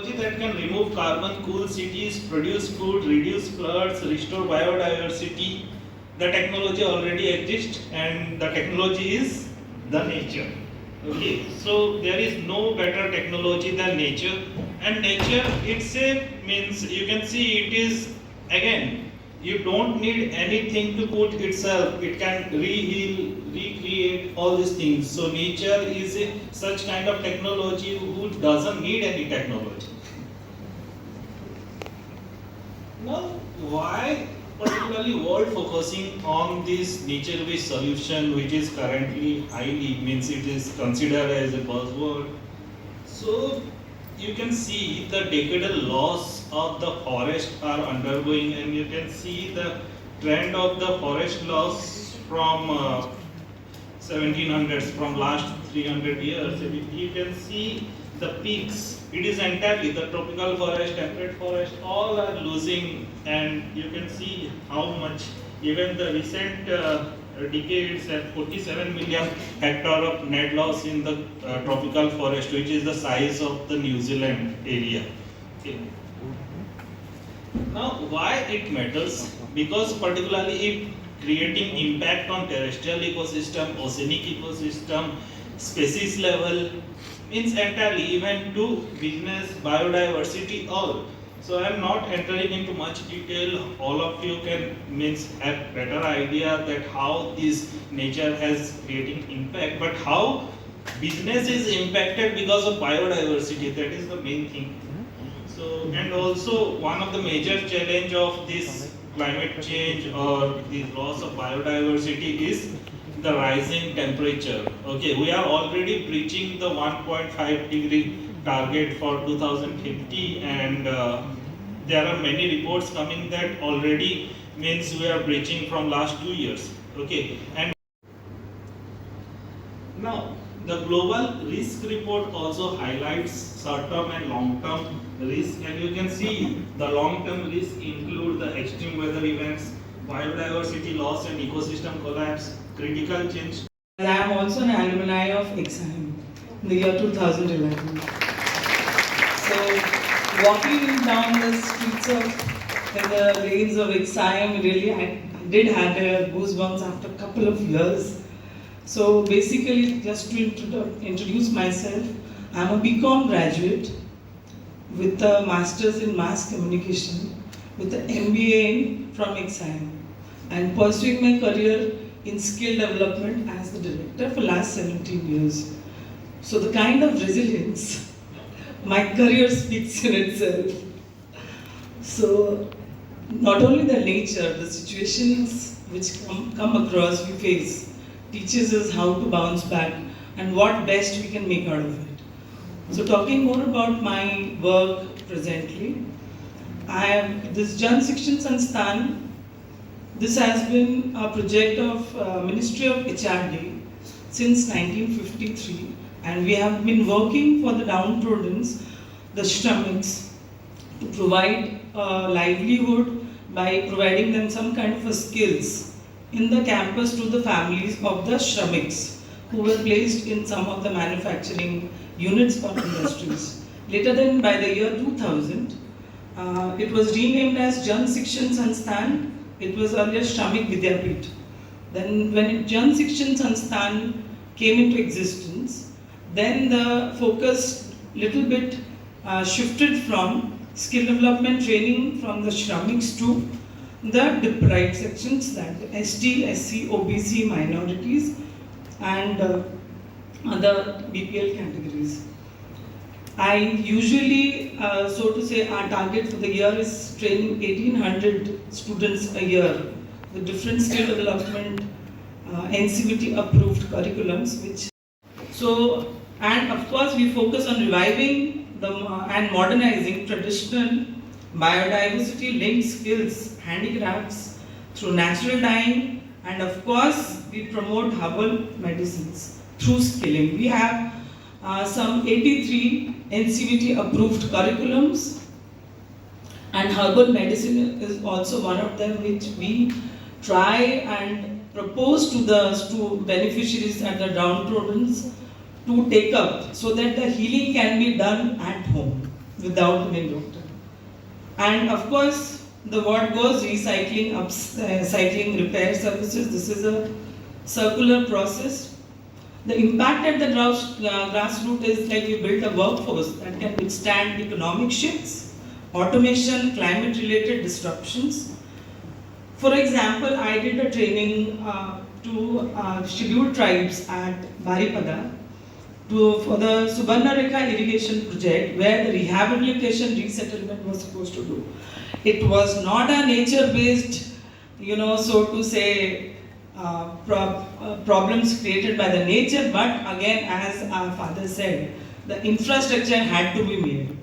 That can remove carbon, cool cities, produce food, reduce floods, restore biodiversity. The technology already exists, and the technology is the nature. Okay, so there is no better technology than nature, and nature itself means you can see it is again. You don't need anything to put itself. It can reheal, recreate all these things. So nature is such kind of technology who doesn't need any technology. Now, why particularly world focusing on this nature-based solution, which is currently highly means it is considered as a buzzword? So you can see the decadal loss of the forest are undergoing, and you can see the trend of the forest loss from 1700s, from last 300 years. You can see the peaks. It is entirely the tropical forest, temperate forest, all are losing, and you can see how much even the recent decades at 47 million hectare of net loss in the tropical forest, which is the size of the New Zealand area. Okay. Now, why it matters? Because particularly if creating impact on terrestrial ecosystem, oceanic ecosystem, species level, means entirely even to business, biodiversity, all. So I am not entering into much detail. All of you can have better idea that how this nature has creating impact, but how business is impacted because of biodiversity. That is the main thing. So, and also one of the major challenge of this climate change or the loss of biodiversity is the rising temperature. Okay, we are already breaching the 1.5 degree target for 2050, and there are many reports coming that already means we are breaching from last 2 years. Okay, and now the global risk report also highlights short-term and long-term risk, and you can see the long-term risk include the extreme weather events, biodiversity loss and ecosystem collapse, critical change. I am also an alumni of XIM in the year 2011. So, walking down the streets of in the lanes of XIM, really, I did have goosebumps after a couple of years. So, basically, just to introduce myself, I am a BCom graduate with a master's in mass communication, with an MBA from XIM, and pursuing my career in skill development as the director for last 17 years. So the kind of resilience, my career speaks in itself. So not only the nature, the situations which come across, we face, teaches us how to bounce back and what best we can make out of it. So talking more about my work presently, I have this Jan Shikshan Sansthan. This has been a project of Ministry of HRD since 1953, and we have been working for the downtrodden, the Shramiks, to provide a livelihood by providing them some kind of a skills in the campus to the families of the Shramiks who were placed in some of the manufacturing units or industries. Later then, by the year 2000, it was renamed as Jan Shikshan Sansthan. It was earlier Shramik Vidyapit. Then when Jan Shikshan Sansthan came into existence, then the focus little bit shifted from skill development training from the Shramiks to the deprived sections, that ST, SC, OBC minorities and other BPL categories. I usually, so to say, our target for the year is training 1800 students a year with different skill development, NCVT approved curriculums. So, and of course, we focus on reviving and modernizing traditional biodiversity linked skills, handicrafts through natural dyeing, and of course, we promote herbal medicines through skilling. We have some 83 NCVT approved curriculums, and herbal medicine is also one of them, which we try and propose to the beneficiaries and the downtrodden to take up so that the healing can be done at home. without being doctor. And of course, the word goes recycling, cycling, repair services. This is a circular process. The impact at the grassroots is like we built a workforce that can withstand economic shifts, automation, climate-related disruptions. For example, I did a training to scheduled tribes at Parivartan for the Subarna Rekha irrigation project, where the rehabilitation resettlement was supposed to do. It was not a nature-based, so to say, problems created by the nature, but again, as our father said, the infrastructure had to be made.